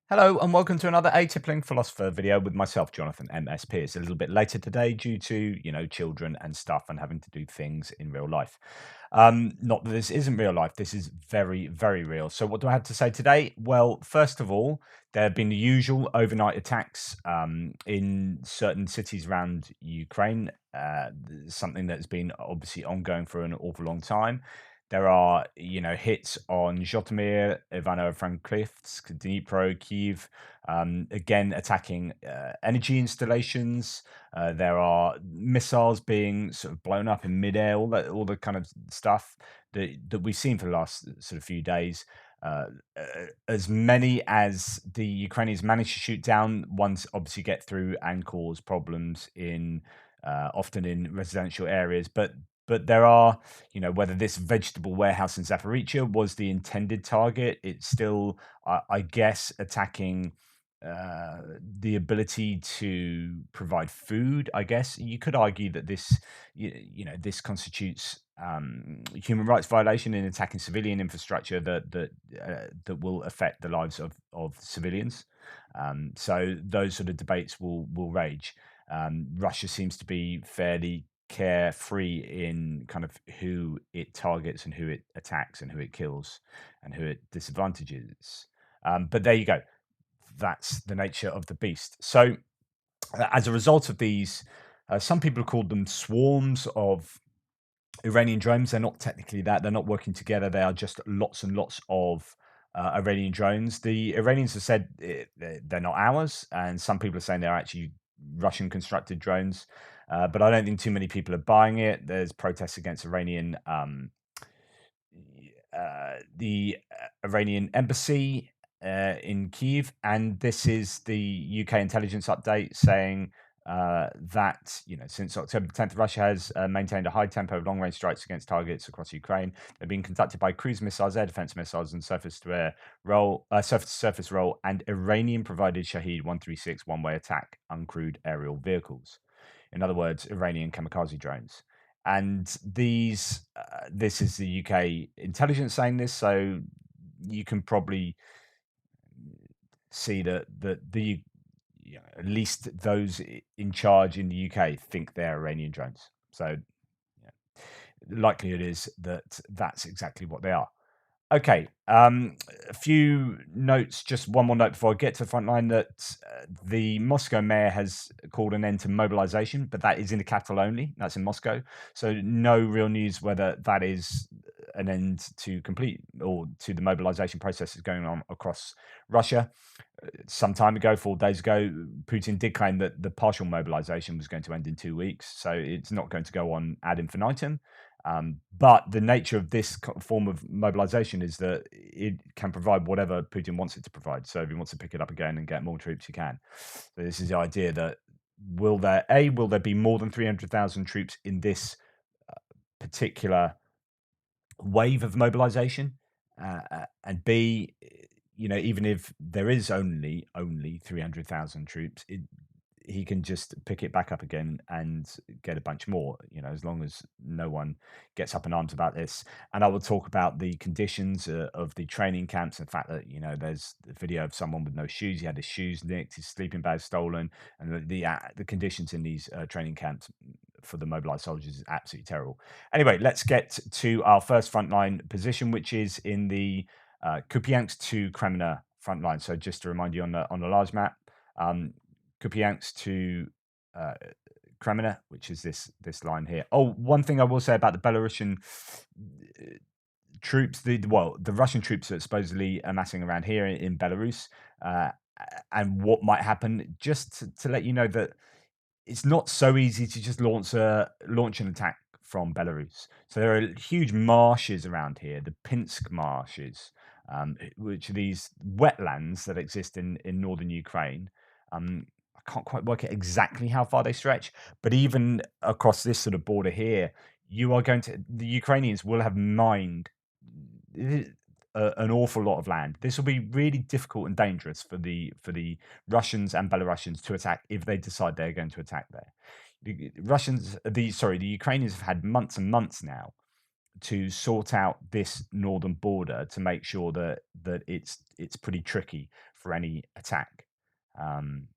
Hello and welcome to another Atypical Philosopher video with myself, Jonathan MSP. It's a little bit later today due to, children and stuff and having to do things in real life. Not that this isn't real life. This is very, very real. So what do I have to say today? Well, first of all, there have been the usual overnight attacks in certain cities around Ukraine. Something that's been obviously ongoing for an awful long time. There are, hits on Zhytomyr, Ivano-Frankivsk, Dnipro, Kyiv, again attacking energy installations. There are missiles being sort of blown up in midair, all the kind of stuff that we've seen for the last sort of few days. As many as the Ukrainians managed to shoot down, ones obviously get through and cause problems in often in residential areas, but there are, whether this vegetable warehouse in Zaporizhia was the intended target, it's still, I guess, attacking the ability to provide food. I guess you could argue that this constitutes human rights violation in attacking civilian infrastructure that will affect the lives of civilians. So those sort of debates will rage. Russia seems to be fairly carefree in kind of who it targets and who it attacks and who it kills and who it disadvantages. But there you go. That's the nature of the beast. So, as a result of these, some people have called them swarms of Iranian drones. They're not technically that. They're not working together. They are just lots and lots of Iranian drones. The Iranians have said they're not ours, and some people are saying they're actually Russian constructed drones. But I don't think too many people are buying it. There's protests against the Iranian embassy in Kyiv, and this is the UK intelligence update saying that since October 10th, Russia has maintained a high tempo of long-range strikes against targets across Ukraine. They're being conducted by cruise missiles, air defense missiles, and surface-to-air surface-to-surface roll, and Iranian-provided Shahed 136 one-way attack uncrewed aerial vehicles. In other words, Iranian kamikaze drones. And this is the UK intelligence saying this, so you can probably see that at least those in charge in the UK think they're Iranian drones. So yeah, the likelihood is that that's exactly what they are. Okay, a few notes, just one more note before I get to the front line, that the Moscow mayor has called an end to mobilization, but that is in the capital only. That's in Moscow. So no real news whether that is an end to complete or to the mobilization processes going on across Russia. Some time ago, 4 days ago, Putin did claim that the partial mobilization was going to end in 2 weeks. So it's not going to go on ad infinitum. But the nature of this form of mobilization is that it can provide whatever Putin wants it to provide. So if he wants to pick it up again and get more troops, he can. So this is the idea that will there be more than 300,000 troops in this particular wave of mobilization? And B, even if there is only 300,000 troops, he can just pick it back up again and get a bunch more, as long as no one gets up in arms about this. And I will talk about the conditions of the training camps, and the fact that, there's a video of someone with no shoes. He had his shoes nicked, his sleeping bag stolen, and the conditions in these training camps for the mobilized soldiers is absolutely terrible. Anyway, let's get to our first frontline position, which is in the Kupiansk to Kreminna front line. So just to remind you on the large map, Kupiansk to uh, Kreminna, which is this line here. Oh, one thing I will say about the Belarusian troops, the Russian troops that are supposedly amassing around here in Belarus, and what might happen, just to let you know that it's not so easy to just launch an attack from Belarus. So there are huge marshes around here, the Pinsk marshes, which are these wetlands that exist in northern Ukraine. I can't quite work out exactly how far they stretch, but even across this sort of border here, the Ukrainians will have mined an awful lot of land. This will be really difficult and dangerous for the Russians and Belarusians to attack if they decide they're going to attack there. The Ukrainians have had months and months now to sort out this northern border to make sure that it's pretty tricky for any attack. Um,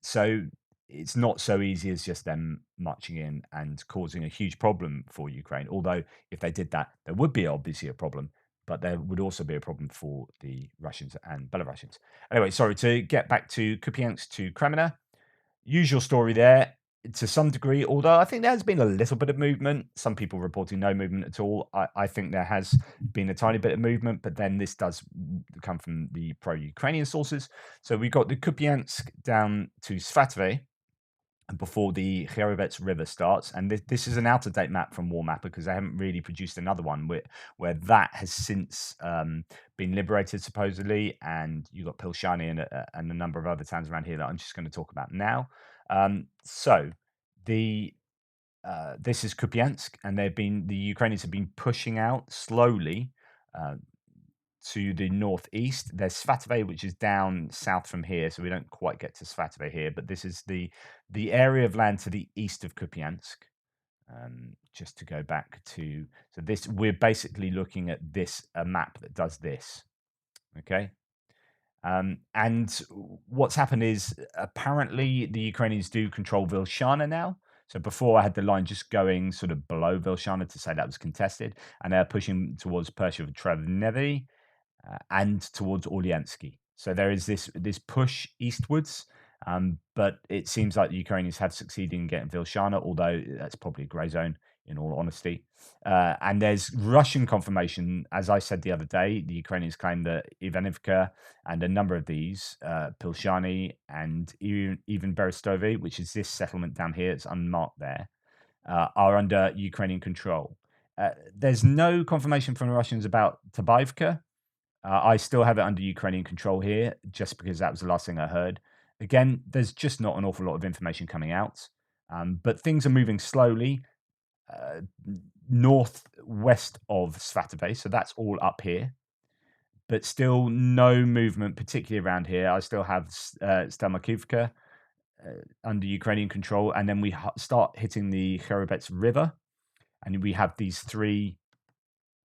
so it's not so easy as just them marching in and causing a huge problem for Ukraine. Although if they did that, there would be obviously a problem, but there would also be a problem for the Russians and Belarusians. Anyway, sorry to get back to Kupiansk to Kreminna. Usual story there to some degree, although I think there has been a little bit of movement. Some people reporting no movement at all. I think there has been a tiny bit of movement, but then this does come from the pro-Ukrainian sources. So we got the Kupiansk down to Svatove before the Kherson River starts. And this is an out-of-date map from War Mapper because they haven't really produced another one where that has since been liberated, supposedly. And you've got Pilshani and a number of other towns around here that I'm just going to talk about now. So the this is Kupiansk, and the Ukrainians have been pushing out slowly uh, to the northeast. There's Svatove, which is down south from here, so we don't quite get to Svatove here, but this is the area of land to the east of Kupiansk. Just to go back to so this, we're basically looking at this a map that does this. Okay. And what's happened is apparently the Ukrainians do control Vilshana now. So before I had the line just going sort of below Vilshana to say that was contested, and they're pushing towards Persia Trevnevi and towards Orliansky. So there is this push eastwards, but it seems like the Ukrainians have succeeded in getting Vilshana, although that's probably a grey zone in all honesty. And there's Russian confirmation, as I said the other day. The Ukrainians claim that Avdivka and a number of these, Pilshani and even Berestovi, which is this settlement down here, it's unmarked there, are under Ukrainian control. There's no confirmation from the Russians about Tabaivka. I still have it under Ukrainian control here, just because that was the last thing I heard. Again, there's just not an awful lot of information coming out, but things are moving slowly uh, northwest of Svatove, so that's all up here, but still no movement, particularly around here. I still have Stamakivka under Ukrainian control, and then we start hitting the Kherson River, and we have these three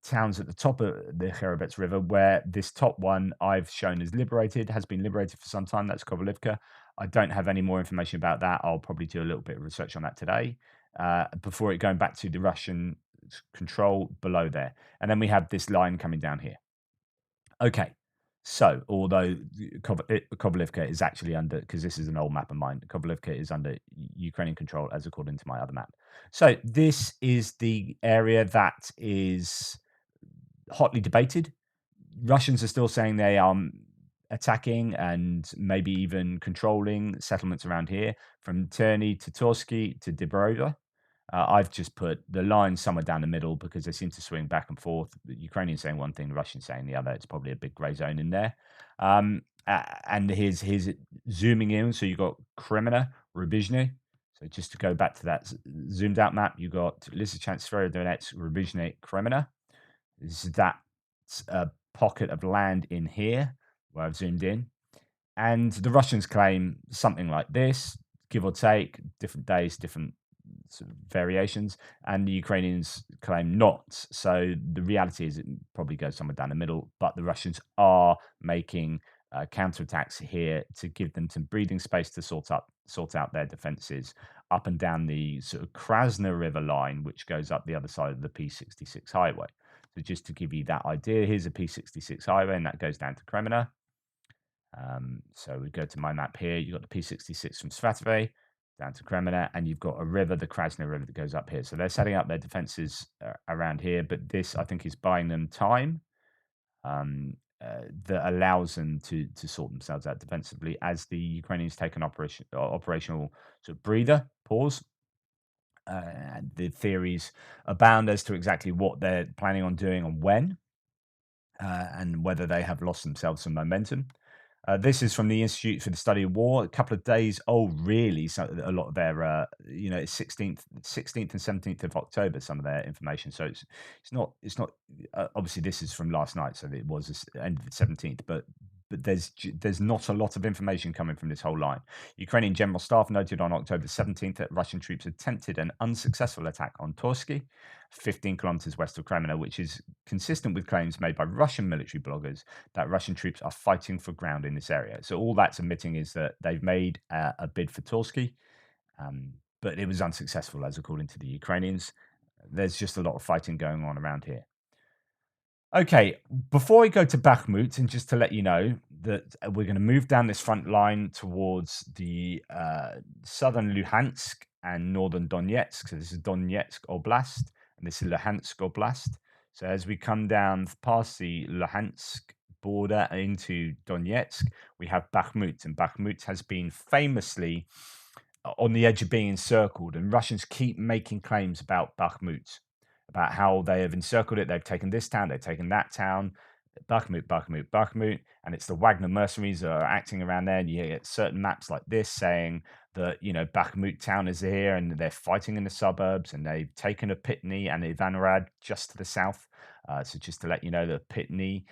towns at the top of the Kherson River, where this top one I've shown is liberated, has been liberated for some time. That's Kovalivka. I don't have any more information about that. I'll probably do a little bit of research on that today before it going back to the Russian control below there. And then we have this line coming down here. Okay. So, although Kovalivka is actually under, because this is an old map of mine, Kovalivka is under Ukrainian control as according to my other map. So, this is the area that is hotly debated. Russians are still saying they are attacking and maybe even controlling settlements around here from Terny to Torsky to Dibrova. I've just put the line somewhere down the middle because they seem to swing back and forth. The Ukrainians saying one thing, the Russians saying the other. It's probably a big grey zone in there. And here's zooming in. So you've got Kreminna, Rubizhny. So just to go back to that zoomed out map, you've got Lysychansk, Severodonetsk, Rubizhny, Kreminna. This is that pocket of land in here where I've zoomed in. And the Russians claim something like this, give or take, different days, different sort of variations, and the Ukrainians claim not. So the reality is it probably goes somewhere down the middle, but the Russians are making counterattacks here to give them some breathing space to sort out their defenses up and down the sort of Krasna River line, which goes up the other side of the P66 highway. So just to give you that idea, here's a P66 highway, and that goes down to Kreminna. So we go to my map here. You've got the P66 from Svatove down to Kreminna, and you've got a river, the Krasna River, that goes up here. So they're setting up their defenses around here, but this, I think, is buying them time that allows them to sort themselves out defensively as the Ukrainians take an operational sort of breather, pause. The theories abound as to exactly what they're planning on doing and when, and whether they have lost themselves some momentum. This is from the Institute for the Study of War, a couple of days old, really. So a lot of their, it's 16th and 17th of October, some of their information. So it's not. Obviously, this is from last night, so it was end of the 17th. But but there's not a lot of information coming from this whole line. Ukrainian General Staff noted on October 17th that Russian troops attempted an unsuccessful attack on Torsky, 15 kilometers west of Kreminna, which is consistent with claims made by Russian military bloggers that Russian troops are fighting for ground in this area. So all that's admitting is that they've made a bid for Torsky, but it was unsuccessful, as according to the Ukrainians. There's just a lot of fighting going on around here. Okay, before we go to Bakhmut, and just to let you know that we're going to move down this front line towards the southern Luhansk and northern Donetsk. So this is Donetsk Oblast, and this is Luhansk Oblast. So as we come down past the Luhansk border into Donetsk, we have Bakhmut, and Bakhmut has been famously on the edge of being encircled, and Russians keep making claims about Bakhmut, about how they have encircled it. They've taken this town, they've taken that town, Bakhmut, Bakhmut, Bakhmut, and it's the Wagner mercenaries that are acting around there. And you get certain maps like this saying that, Bakhmut town is here and they're fighting in the suburbs, and they've taken a Pitny and Ivanrad just to the south. So just to let you know that Pitny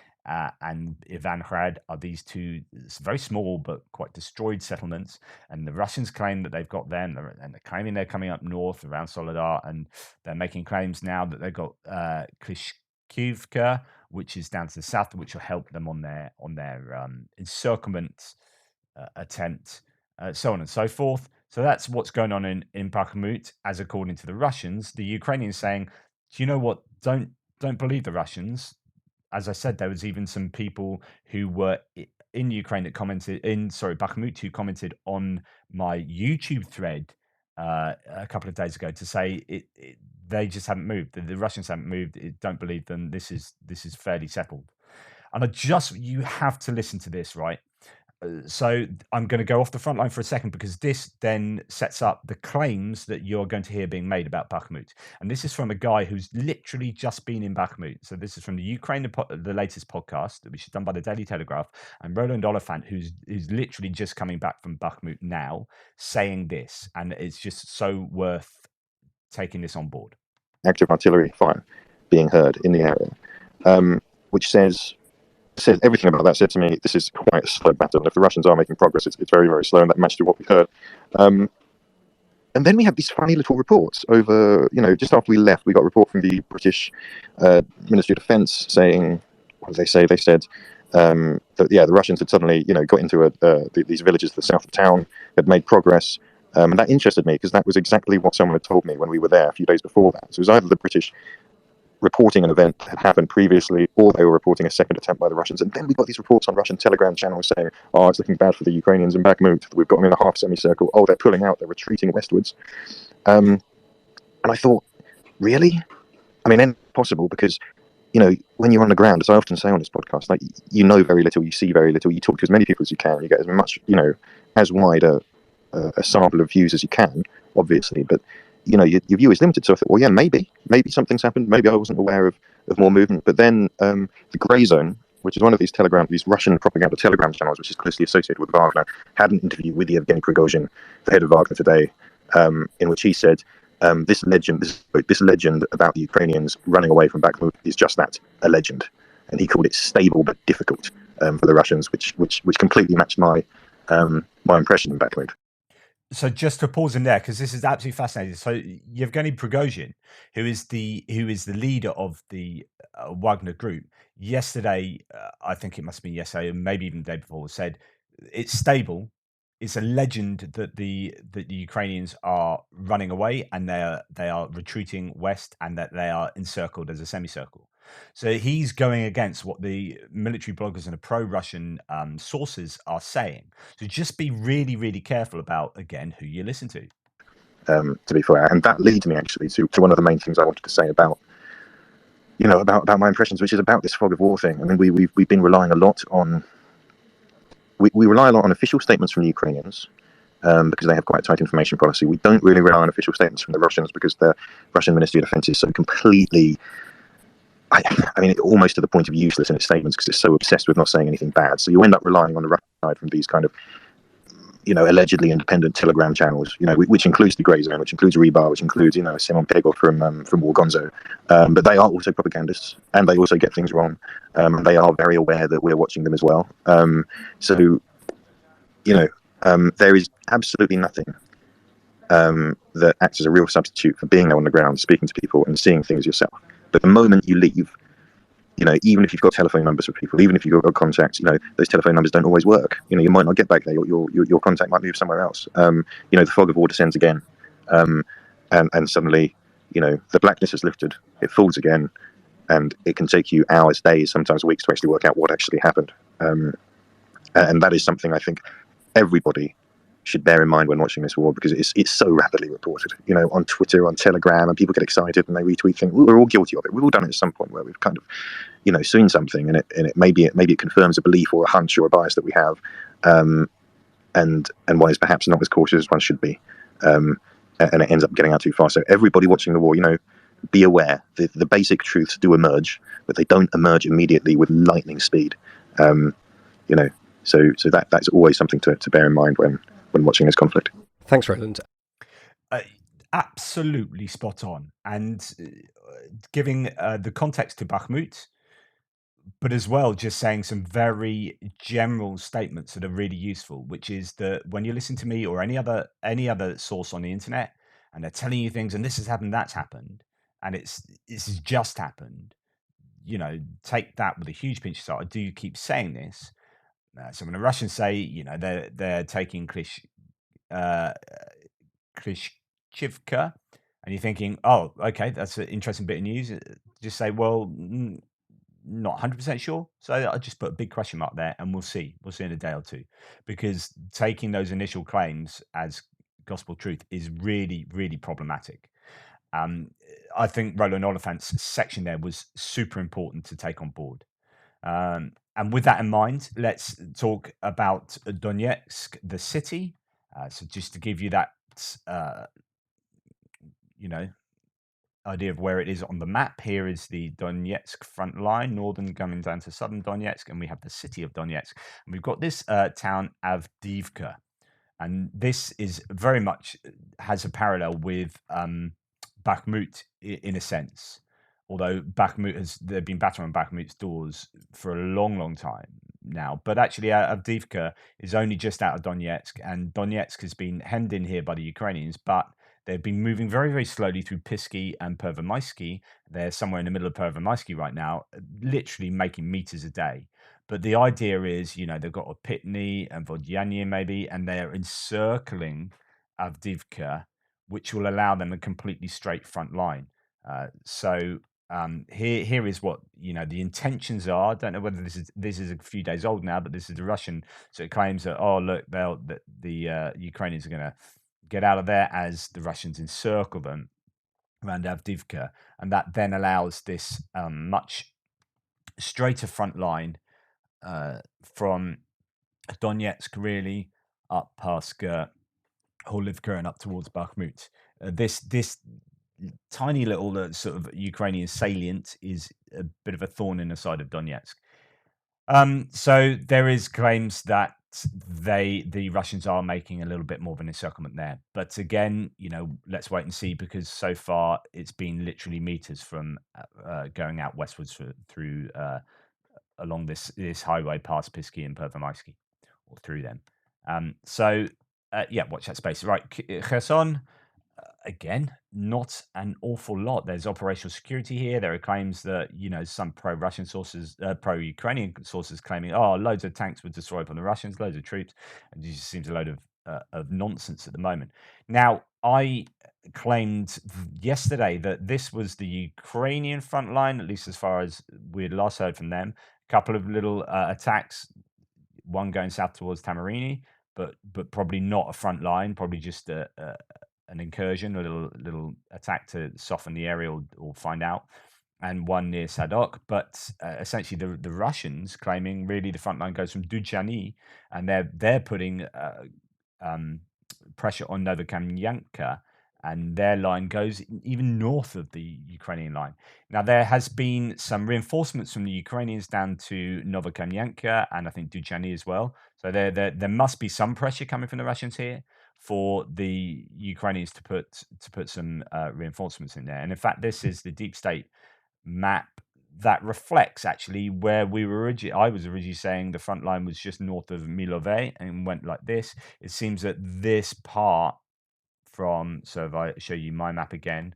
and Ivanrad are these two very small but quite destroyed settlements, and the Russians claim that they've got them, and they're claiming they're coming up north around Soledar, and they're making claims now that they've got Klishkivka, which is down to the south, which will help them on their encirclement attempt, so on and so forth. So that's what's going on in Bakhmut, as according to the Russians. The Ukrainians saying, do you know what? Don't believe the Russians. As I said, there was even some people who were in Ukraine that commented Bakhmut, who commented on my YouTube thread a couple of days ago to say they just haven't moved. The Russians haven't moved. Don't believe them. This is fairly settled. And you have to listen to this, right? So I'm going to go off the front line for a second, because this then sets up the claims that you're going to hear being made about Bakhmut. And this is from a guy who's literally just been in Bakhmut. So this is from the Ukraine, the latest podcast, which is done by the Daily Telegraph, and Roland Oliphant, who's literally just coming back from Bakhmut now, saying this. And it's just so worth taking this on board. Active artillery fire being heard in the area, which says everything about that said to me, this is quite a slow battle. And if the Russians are making progress, it's very, very slow, and that matched to what we heard. And then we have these funny little reports over, just after we left, we got a report from the British Ministry of Defence saying, what did they say? They said that, the Russians had suddenly, got into these villages to the south of town, had made progress. And that interested me, because that was exactly what someone had told me when we were there a few days before that. So it was either the British reporting an event that had happened previously, or they were reporting a second attempt by the Russians. And then we got these reports on Russian Telegram channels saying, it's looking bad for the Ukrainians in Bakhmut. We've got them in a half semicircle. They're pulling out. They're retreating westwards. And I thought, really? I mean, impossible, because, when you're on the ground, as I often say on this podcast, like, very little, you see very little, you talk to as many people as you can, you get as much, as wide a sample of views as you can, obviously, but your view is limited. So I thought, well, yeah, maybe something's happened. Maybe I wasn't aware of more movement. But then the Grey Zone, which is one of these Russian propaganda Telegram channels, which is closely associated with Wagner, had an interview with Yevgeny Prigozhin, the head of Wagner today, in which he said, this legend about the Ukrainians running away from Bakhmut is just that, a legend. And he called it stable but difficult for the Russians, which completely matched my impression in Bakhmut. So just to pause in there, because this is absolutely fascinating. So Yevgeny Prigozhin, who is the leader of the Wagner group, yesterday, I think it must have been yesterday, maybe even the day before, said it's stable. It's a legend that the Ukrainians are running away, and they are retreating west, and that they are encircled as a semicircle. So he's going against what the military bloggers and the pro-Russian sources are saying. So just be really, really careful about, again, who you listen to. To be fair, and that leads me actually to one of the main things I wanted to say about my impressions, which is about this fog of war thing. I mean, we've been relying a lot on we rely a lot on official statements from the Ukrainians. Because they have quite a tight information policy. We don't really rely on official statements from the Russians, because the Russian Ministry of Defense is so completely, I mean, almost to the point of useless in its statements, because it's so obsessed with not saying anything bad. So you end up relying on the Russian side from these kind of, allegedly independent Telegram channels, which includes the Grey Zone, which includes Rebar, which includes, Simon Pegov from Wargonzo. But they are also propagandists, and they also get things wrong. They are very aware that we're watching them as well. So, there is absolutely nothing that acts as a real substitute for being there on the ground, speaking to people and seeing things yourself. But the moment you leave, even if you've got telephone numbers for people, even if you've got contacts, those telephone numbers don't always work. You might not get back there. Your contact might move somewhere else. The fog of war descends again, and suddenly, the blackness is lifted. It falls again, and it can take you hours, days, sometimes weeks to actually work out what actually happened. And that is something I think everybody should bear in mind when watching this war, because it's so rapidly reported, on Twitter, on Telegram, and people get excited and they retweet things. We're all guilty of it. We've all done it at some point where we've kind of, seen something, and it maybe it confirms a belief or a hunch or a bias that we have, and one is perhaps not as cautious as one should be, and it ends up getting out too far. So everybody watching the war, be aware the basic truths do emerge, but they don't emerge immediately with lightning speed. So that's always something to bear in mind when watching this conflict. Thanks, Roland. Absolutely spot on. And giving the context to Bakhmut, but as well just saying some very general statements that are really useful, which is that when you listen to me or any other source on the internet, and they're telling you things, and this has happened, that's happened, and this has just happened, take that with a huge pinch of salt. I do keep saying this. So when the Russians say, they're taking uh, Klishchivka, and you're thinking, oh, okay, that's an interesting bit of news. Just say, well, not 100% sure. So I just put a big question mark there, and we'll see. We'll see in a day or two, because taking those initial claims as gospel truth is really, really problematic. I think Roland Oliphant's section there was super important to take on board. And with that in mind, let's talk about Donetsk, the city. So just to give you that, idea of where it is on the map, here is the Donetsk front line, northern coming down to southern Donetsk, and we have the city of Donetsk. And we've got this town, Avdivka. And this is very much has a parallel with Bakhmut in a sense. Although they've been battering on Bakhmut's doors for a long, long time now. But actually, Avdivka is only just out of Donetsk, and Donetsk has been hemmed in here by the Ukrainians, but they've been moving very, very slowly through Pisky and Pervomaisky. They're somewhere in the middle of Pervomaisky right now, literally making meters a day. But the idea is, they've got Opitny and Vodyany maybe, and they're encircling Avdivka, which will allow them a completely straight front line. So here is what the intentions are. I don't know whether this is a few days old now, but this is the Russian. So it claims that, oh look, the Ukrainians are going to get out of there as the Russians encircle them around Avdivka, and that then allows this much straighter front line from Donetsk really up past Horlivka and up towards Bakhmut. This tiny little sort of Ukrainian salient is a bit of a thorn in the side of Donetsk. So there is claims that the Russians are making a little bit more of an encirclement there, but again, let's wait and see, because so far it's been literally meters from going out westwards through along this highway past Pisky and Pervomaisky, or through them. Watch that space. Right, Kherson. Again, not an awful lot. There's operational security here. There are claims that, some pro-Russian sources, pro-Ukrainian sources claiming, oh, loads of tanks were destroyed by the Russians, loads of troops. And it just seems a load of nonsense at the moment. Now, I claimed yesterday that this was the Ukrainian front line, at least as far as we'd last heard from them. A couple of little attacks, one going south towards Tamarini, but probably not a front line, probably just an incursion, a little attack to soften the area or find out, and one near Sadok. But essentially, the Russians claiming really the front line goes from Dujani, and they're putting pressure on Novokamyanka, and their line goes even north of the Ukrainian line. Now, there has been some reinforcements from the Ukrainians down to Novokamyanka and I think Dujani as well. So there must be some pressure coming from the Russians here for the Ukrainians to put some reinforcements in there. And in fact, this is the deep state map that reflects actually where we were originally. I was originally saying the front line was just north of Milove and went like this. It seems that this part from, so if I show you my map again,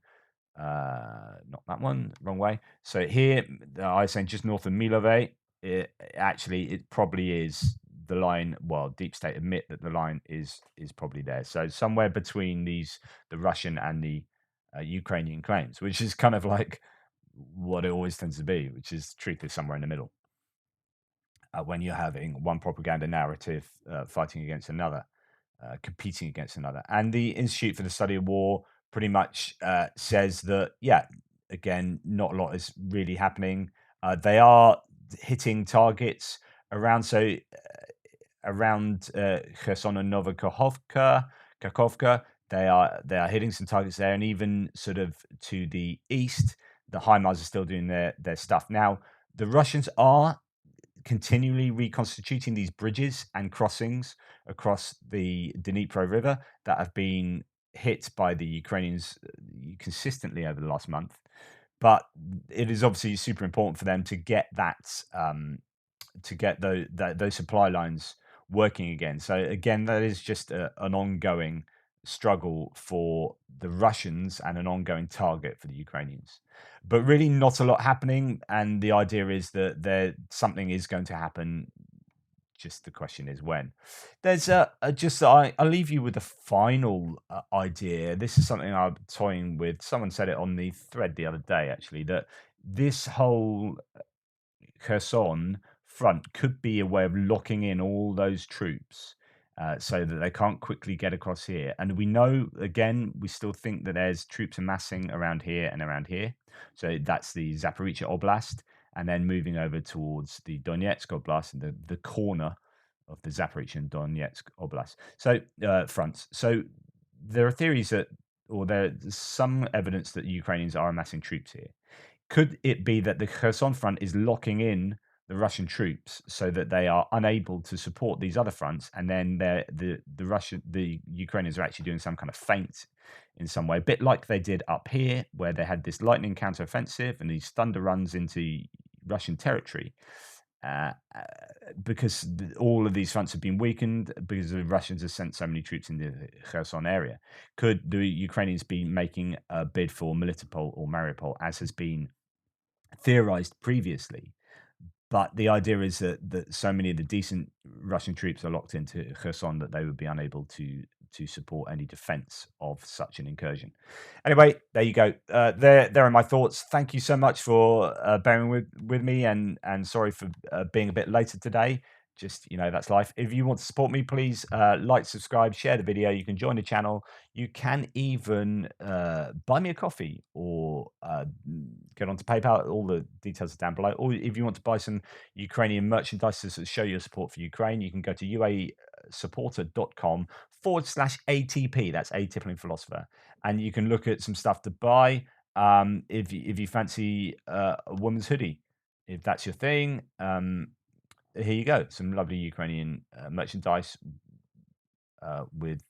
not that one, wrong way. So here, I was saying just north of Milove, it probably is the line. Well, Deep State admit that the line is probably there. So somewhere between the Russian and the Ukrainian claims, which is kind of like what it always tends to be, which is truth is somewhere in the middle. When you're having one propaganda narrative fighting against another, competing against another. And the Institute for the Study of War pretty much says that, yeah, again, not a lot is really happening. They are hitting targets around, around Kherson and Kakovka. They are hitting some targets there, and even sort of to the east, the HIMARS are still doing their stuff. Now, the Russians are continually reconstituting these bridges and crossings across the Dnipro River that have been hit by the Ukrainians consistently over the last month. But it is obviously super important for them to get that to get those supply lines working again. So again, that is just an ongoing struggle for the Russians and an ongoing target for the Ukrainians. But really, not a lot happening, and the idea is that something is going to happen. Just the question is when. There's I'll leave you with a final idea. This is something I'm toying with. Someone said it on the thread the other day, actually, that this whole Kherson front could be a way of locking in all those troops so that they can't quickly get across here. And we know, again, we still think that there's troops amassing around here and around here. So that's the Zaporizhia Oblast, and then moving over towards the Donetsk Oblast and the corner of the Zaporizhia and Donetsk Oblast. So fronts. So there are theories that, or there's some evidence that Ukrainians are amassing troops here. Could it be that the Kherson front is locking in the Russian troops so that they are unable to support these other fronts, and then the Ukrainians are actually doing some kind of feint in some way, a bit like they did up here, where they had this lightning counteroffensive and these thunder runs into Russian territory. Because all of these fronts have been weakened because the Russians have sent so many troops in the Kherson area. Could the Ukrainians be making a bid for Melitopol or Mariupol, as has been theorized previously? But the idea is that so many of the decent Russian troops are locked into Kherson that they would be unable to support any defense of such an incursion. Anyway, there you go. There are my thoughts. Thank you so much for bearing with me, and sorry for being a bit later today. Just, that's life. If you want to support me, please like, subscribe, share the video. You can join the channel. You can even buy me a coffee or get onto PayPal. All the details are down below. Or if you want to buy some Ukrainian merchandise to show your support for Ukraine, you can go to uasupporter.com/ATP. That's Atypical Philosopher. And you can look at some stuff to buy if you fancy a woman's hoodie, if that's your thing. Here you go. Some lovely Ukrainian merchandise with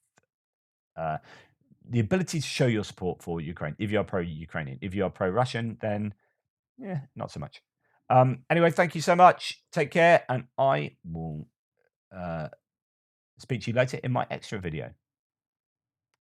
the ability to show your support for Ukraine. If you're pro-Ukrainian, if you are pro-Russian, then yeah, not so much. Anyway, thank you so much. Take care, and I will speak to you later in my extra video.